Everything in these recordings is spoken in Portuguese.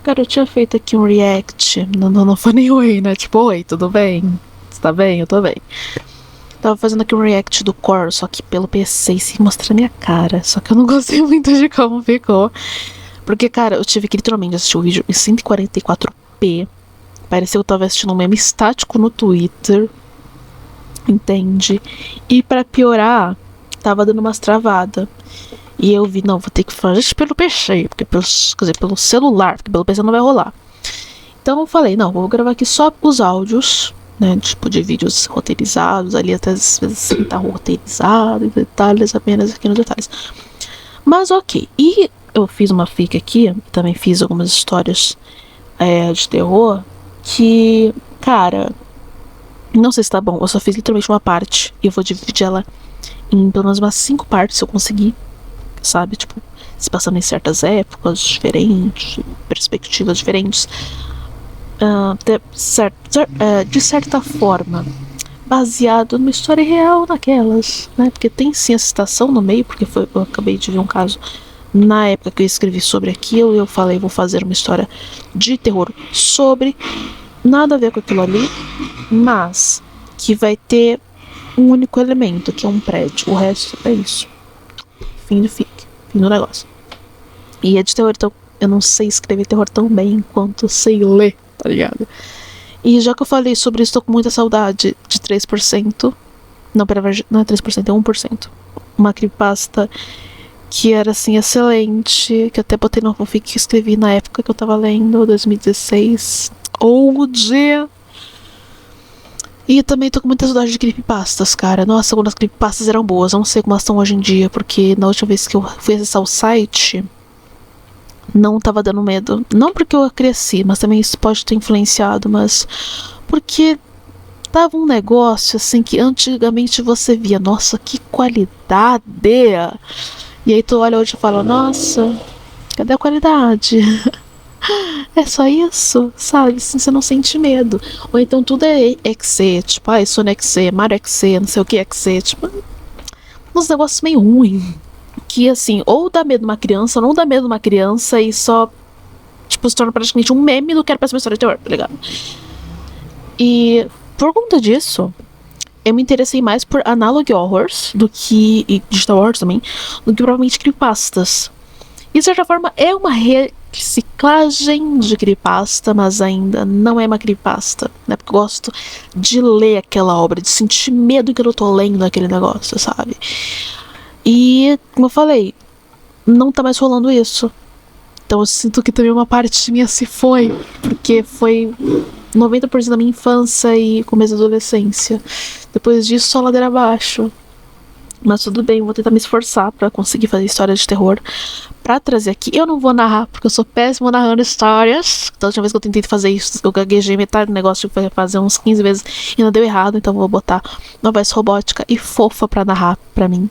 Cara, eu tinha feito aqui um react. Não foi nem oi, né? Tipo, oi, tudo bem? Você tá bem? Eu tô bem. Tava fazendo aqui um react do Core, só que pelo PC e sem mostrar minha cara. Só que eu não gostei muito de como ficou. Porque, cara, eu tive que literalmente assistir o vídeo em 144p. Pareceu que eu tava assistindo um meme estático no Twitter. Entende? E pra piorar, tava dando umas travadas. E eu vi, não, vou ter que fazer isso pelo PC, porque pelo celular, porque pelo PC não vai rolar. Então eu falei, não, vou gravar aqui só os áudios, né, tipo de vídeos roteirizados, ali até às vezes assim, tá roteirizado, detalhes apenas aqui nos detalhes. Mas ok, e eu fiz uma fic aqui, também fiz algumas histórias de terror, que, cara, não sei se tá bom, eu só fiz literalmente uma parte, e eu vou dividir ela em pelo menos umas 5 partes se eu conseguir. Sabe, tipo, se passando em certas épocas diferentes, perspectivas diferentes, de certa forma, baseado numa história real naquelas, né? Porque tem sim essa citação no meio, porque eu acabei de ver um caso na época que eu escrevi sobre aquilo, e eu falei, vou fazer uma história de terror sobre, nada a ver com aquilo ali, mas que vai ter um único elemento, que é um prédio, o resto é isso. Fim do negócio. E é de terror, então eu não sei escrever terror tão bem quanto sei ler, tá ligado? E já que eu falei sobre isso, tô com muita saudade de 3%. Não, pera, não é 3%, é 1%. Uma creepypasta que era assim, excelente, que eu até botei no fanfic que escrevi na época que eu tava lendo, 2016. Old! E também tô com muita saudade de creepypastas, cara. Nossa, quando as creepypastas eram boas. Não sei como elas estão hoje em dia, porque na última vez que eu fui acessar o site, não tava dando medo. Não porque eu cresci, mas também isso pode ter influenciado, mas porque tava um negócio assim que antigamente você via, nossa, que qualidade! E aí tu olha hoje e fala, nossa, cadê a qualidade? É só isso, sabe? Assim, você não sente medo. Ou então tudo é XC, tipo, Sonic XC, Mario XC, não sei o que XC, tipo, uns negócios meio ruins. Que assim, ou dá medo de uma criança, ou não dá medo de uma criança e só, tipo, se torna praticamente um meme do que era pra ser uma história de terror, tá ligado? E por conta disso, eu me interessei mais por analog horrors do que, e digital horrors também, do que provavelmente creepypastas. E de certa forma é uma reciclagem de creepypasta, mas ainda não é uma creepypasta, né? Porque eu gosto de ler aquela obra, de sentir medo que eu tô lendo aquele negócio, sabe? E, como eu falei, não tá mais rolando isso. Então eu sinto que também uma parte minha se foi, porque foi 90% da minha infância e começo da adolescência. Depois disso, só ladeira abaixo. Mas tudo bem, vou tentar me esforçar pra conseguir fazer histórias de terror pra trazer aqui. Eu não vou narrar, porque eu sou péssimo narrando histórias. Da última vez que eu tentei fazer isso, eu gaguejei metade do negócio, tive que fazer uns 15 vezes e não deu errado. Então eu vou botar uma voz robótica e fofa pra narrar pra mim.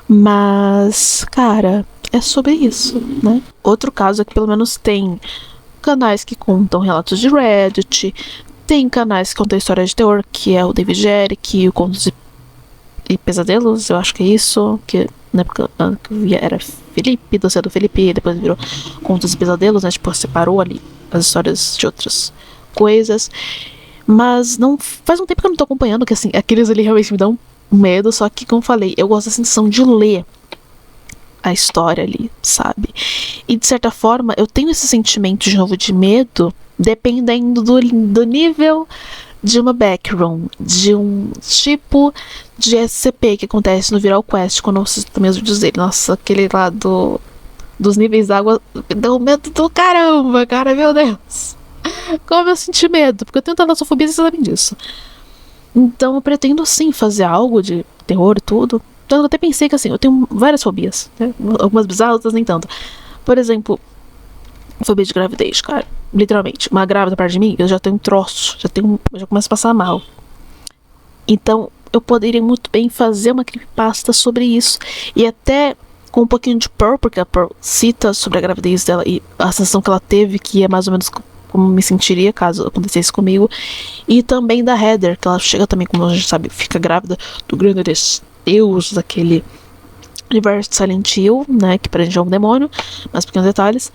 Mas, cara, é sobre isso, né? Outro caso é que pelo menos tem canais que contam relatos de Reddit, tem canais que contam histórias de terror, que é o David Eric, o Contos e Pesadelos, eu acho que é isso, que na época que eu via era Felipe, do Felipe, depois virou Contos e Pesadelos, né, tipo, separou ali as histórias de outras coisas, mas não faz um tempo que eu não tô acompanhando, que assim, aqueles ali realmente me dão medo, só que, como eu falei, eu gosto da sensação de ler a história ali, sabe? E de certa forma, eu tenho esse sentimento de novo de medo, dependendo do nível de uma backroom, de um tipo de SCP que acontece no Viral Quest, quando eu assisto mesmo dizer, nossa, aquele lá dos níveis d'água me deu medo do caramba, cara, meu Deus. Como eu senti medo, porque eu tenho talassofobia, vocês sabem disso. Então eu pretendo sim fazer algo de terror e tudo. Então eu até pensei que assim, eu tenho várias fobias, né? Algumas bizarras, outras nem tanto. Por exemplo, fobia de gravidez, cara. Literalmente, uma grávida perto de mim, eu já tenho um troço, eu já começo a passar mal. Então, eu poderia muito bem fazer uma creepypasta sobre isso. E até com um pouquinho de Pearl, porque a Pearl cita sobre a gravidez dela e a sensação que ela teve, que é mais ou menos como me sentiria caso acontecesse comigo. E também da Heather, que ela chega também, como a gente sabe, fica grávida do grande deus daquele universo de Silent Hill, né, que prende um demônio, mas pequenos detalhes.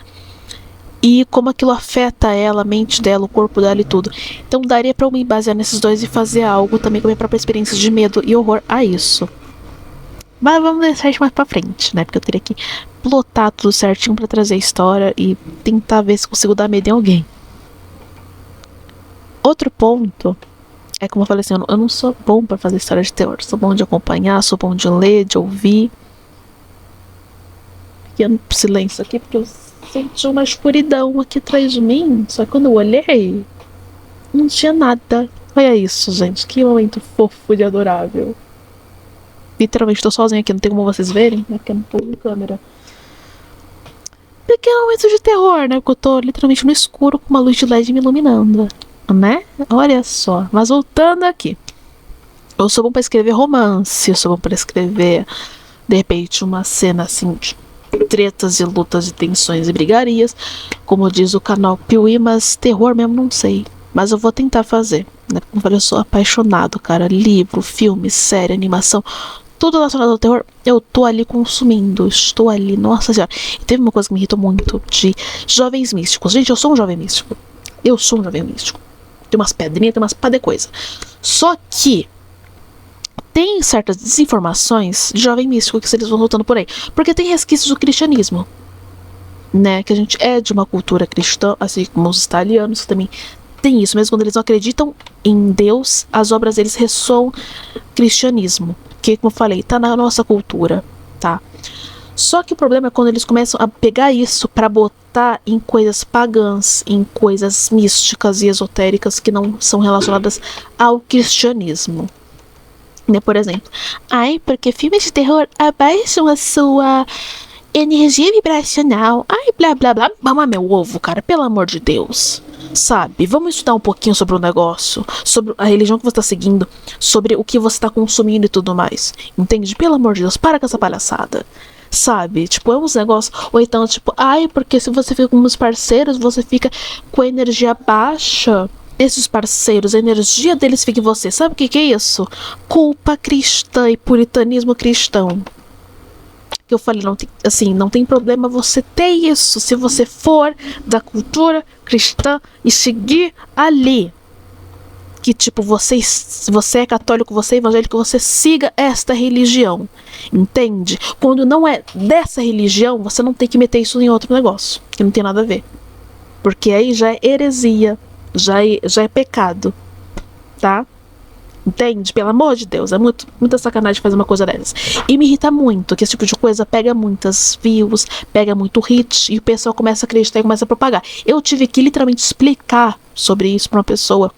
e como aquilo afeta ela, a mente dela, o corpo dela e tudo. Então daria pra eu me basear nesses dois e fazer algo também com a minha própria experiência de medo e horror a isso. Mas vamos deixar isso mais pra frente, né? Porque eu teria que plotar tudo certinho pra trazer a história e tentar ver se consigo dar medo em alguém. Outro ponto é, como eu falei assim, eu não sou bom pra fazer história de terror. Sou bom de acompanhar, sou bom de ler, de ouvir. Pequeno silêncio aqui, porque eu senti uma escuridão aqui atrás de mim. Só que quando eu olhei, não tinha nada. Olha isso, gente. Que momento fofo e adorável. Literalmente tô sozinha aqui, não tem como vocês verem, né? Porque eu não tô em câmera. Pequeno momento de terror, né? Porque eu tô literalmente no escuro com uma luz de LED me iluminando. Né? Olha só. Mas voltando aqui. Eu sou bom pra escrever romance. Eu sou bom pra escrever, de repente, uma cena assim de tretas e lutas e tensões e brigarias. Como diz o canal Piuí, mas terror mesmo não sei. Mas eu vou tentar fazer. Né? Como eu falei, eu sou apaixonado, cara. Livro, filme, série, animação. Tudo relacionado ao terror, eu tô ali consumindo. Estou ali, nossa senhora. E teve uma coisa que me irritou muito de jovens místicos. Gente, eu sou um jovem místico. Eu sou um jovem místico. Tem umas pedrinhas, tem umas pá de coisa. Só que tem certas desinformações de jovem místico que eles vão lutando por aí. Porque tem resquícios do cristianismo. Né? Que a gente é de uma cultura cristã, assim como os italianos, que também tem isso. Mesmo quando eles não acreditam em Deus, as obras deles ressoam cristianismo. Que, como eu falei, tá na nossa cultura, tá? Só que o problema é quando eles começam a pegar isso pra botar em coisas pagãs, em coisas místicas e esotéricas que não são relacionadas ao cristianismo. Né, por exemplo, ai, porque filmes de terror abaixam a sua energia vibracional. Ai, blá blá blá. Mama meu ovo, cara, pelo amor de Deus. Sabe, vamos estudar um pouquinho sobre o negócio, sobre a religião que você tá seguindo, sobre o que você tá consumindo e tudo mais. Entende? Pelo amor de Deus, para com essa palhaçada. Sabe? Tipo, é uns negócios. Ou então, tipo, ai, porque se você fica com os parceiros, você fica com a energia baixa. Esses parceiros, a energia deles fica em você. Sabe o que é isso? Culpa cristã e puritanismo cristão. Que eu falei, não tem, assim, não tem problema você ter isso se você for da cultura cristã e seguir ali. Que tipo, você é católico, você é evangélico, você siga esta religião. Entende? Quando não é dessa religião, você não tem que meter isso em outro negócio, que não tem nada a ver. Porque aí já é heresia, já é pecado. Tá? Entende? Pelo amor de Deus, é muita sacanagem fazer uma coisa dessas. E me irrita muito que esse tipo de coisa pega muitas views, pega muito hit, e o pessoal começa a acreditar e começa a propagar. Eu tive que literalmente explicar sobre isso pra uma pessoa.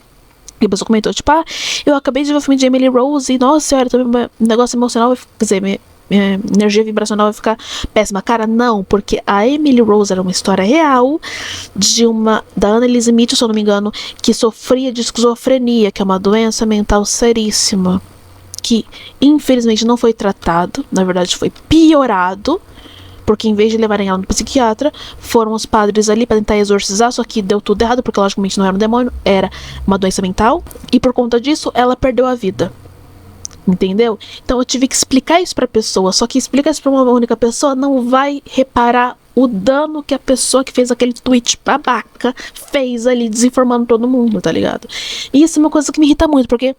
E a pessoa comentou, tipo, eu acabei de ver o filme de Emily Rose e, nossa senhora, meu negócio emocional, quer dizer, minha energia vibracional vai ficar péssima. Cara, não, porque a Emily Rose era uma história real da Annalise Mitchell, se eu não me engano, que sofria de esquizofrenia, que é uma doença mental seríssima, que infelizmente não foi tratado, na verdade foi piorado, porque em vez de levarem ela no psiquiatra, foram os padres ali para tentar exorcizar, só que deu tudo errado, porque logicamente não era um demônio, era uma doença mental, e por conta disso ela perdeu a vida. Entendeu? Então eu tive que explicar isso pra pessoa. Só que explicar isso pra uma única pessoa não vai reparar o dano que a pessoa que fez aquele tweet babaca fez ali, desinformando todo mundo, tá ligado? E isso é uma coisa que me irrita muito, porque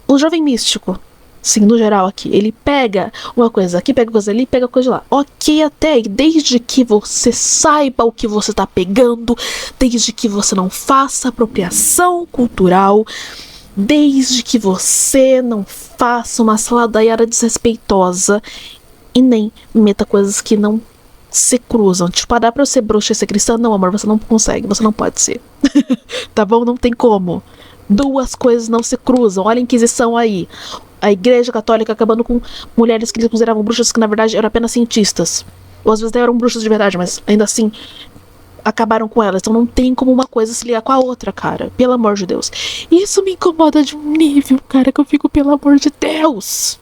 o jovem místico, sim, no geral aqui, ele pega uma coisa aqui, pega coisa ali, pega coisa lá. Ok, até aí, desde que você saiba o que você tá pegando, desde que você não faça apropriação cultural, desde que você não faça uma saladaiada desrespeitosa e nem meta coisas que não se cruzam. Tipo, dá pra eu ser bruxa e ser cristã? Não, amor, você não consegue, você não pode ser. Tá bom? Não tem como. Duas coisas não se cruzam. Olha a Inquisição aí. A Igreja Católica acabando com mulheres que eles consideravam bruxas que na verdade eram apenas cientistas. Ou às vezes até eram bruxas de verdade, mas ainda assim acabaram com elas. Então não tem como uma coisa se ligar com a outra, cara. Pelo amor de Deus. Isso me incomoda de um nível, cara, que eu fico, pelo amor de Deus.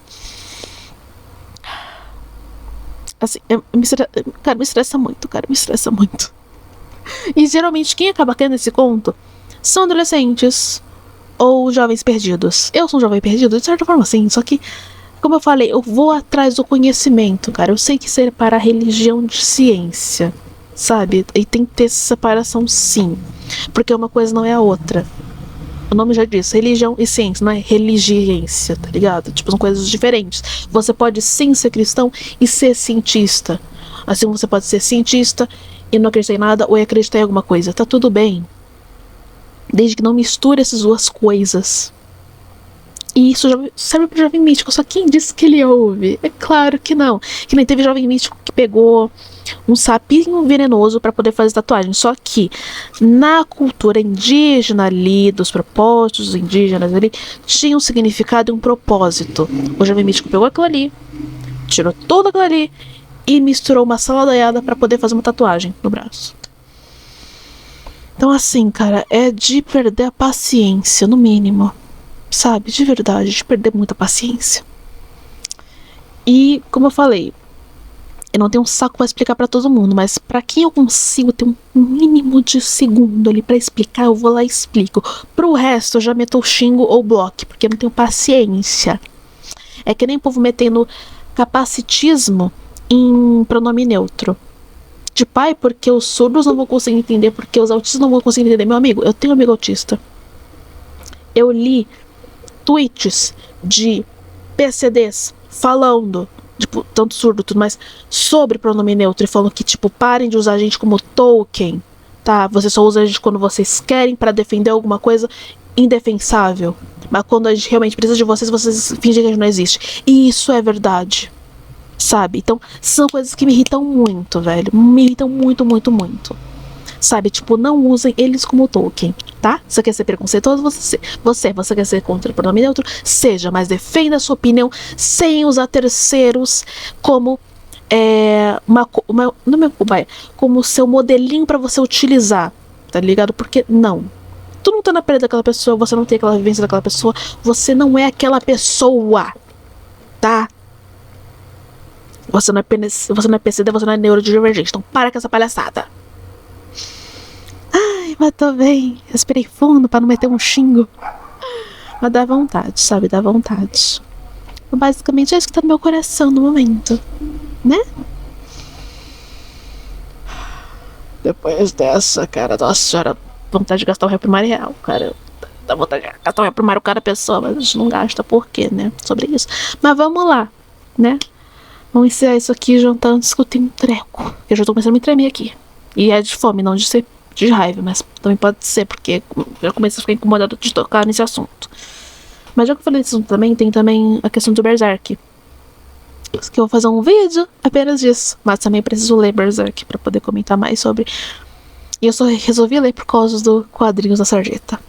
Assim, me estressa muito, cara. Me estressa muito. E geralmente quem acaba caindo nesse conto são adolescentes ou jovens perdidos. Eu sou um jovem perdido, de certa forma sim. Só que, como eu falei, eu vou atrás do conhecimento, cara. Eu sei que separar religião de ciência. sabe? E tem que ter essa separação, sim. Porque uma coisa não é a outra. O nome já diz, religião e ciência, não é religiência, tá ligado? Tipo, são coisas diferentes. Você pode sim ser cristão e ser cientista. Assim você pode ser cientista e não acreditar em nada ou acreditar em alguma coisa. Tá tudo bem. Desde que não misture essas duas coisas. E isso já serve pro jovem místico. Só quem disse que ele ouve? É claro que não. Que nem teve jovem místico que pegou um sapinho venenoso para poder fazer tatuagem. Só que na cultura indígena ali, dos propósitos indígenas ali, tinha um significado e um propósito. O jovem místico pegou aquilo ali, tirou tudo aquilo ali e misturou uma saladaiada para poder fazer uma tatuagem no braço. Então assim, cara, é de perder a paciência, no mínimo. Sabe, de verdade, de perder muita paciência. E, como eu falei, eu não tenho um saco pra explicar pra todo mundo, mas pra quem eu consigo ter um mínimo de segundo ali pra explicar, eu vou lá e explico. Pro resto, eu já meto o xingo ou bloco, porque eu não tenho paciência. É que nem o povo metendo capacitismo em pronome neutro. De pai, porque os surdos não vão conseguir entender, porque os autistas não vão conseguir entender. Meu amigo, eu tenho um amigo autista. Eu li tweets de PCDs falando, tipo, tanto surdo e tudo mais, sobre pronome neutro e falando que, tipo, parem de usar a gente como token, tá? Você só usa a gente quando vocês querem pra defender alguma coisa indefensável. Mas quando a gente realmente precisa de vocês, vocês fingem que a gente não existe. E isso é verdade. Sabe? Então, são coisas que me irritam muito, velho. Me irritam muito, muito, muito. Sabe? Tipo, não usem eles como token, tá? Você quer ser preconceituoso? Você quer ser contra o pronome neutro? Seja, mas defenda a sua opinião sem usar terceiros como como seu modelinho pra você utilizar, tá ligado? Porque não. Tu não tá na pele daquela pessoa, você não tem aquela vivência daquela pessoa, você não é aquela pessoa, tá? Você não é PCD, você não é neurodivergente. Então para com essa palhaçada. Ai, mas tô bem. Respirei fundo pra não meter um xingo. Mas dá vontade, sabe? Dá vontade. Basicamente é isso que tá no meu coração no momento. Né? Depois dessa, cara, nossa senhora, vontade de gastar o réu primário real, cara. Dá vontade de gastar o réu primário cada pessoa, mas a gente não gasta por quê, né? Sobre isso. Mas vamos lá, né? Vamos encerrar isso aqui jantando, discutir um treco. Eu já tô começando a me tremer aqui. E é de fome, não de raiva, mas também pode ser, porque eu comecei a ficar incomodado de tocar nesse assunto. Mas já que eu falei desse assunto também, tem também a questão do Berserk. Que eu vou fazer um vídeo apenas disso. Mas também preciso ler Berserk pra poder comentar mais sobre. E eu só resolvi ler por causa do Quadrinhos da Sarjeta.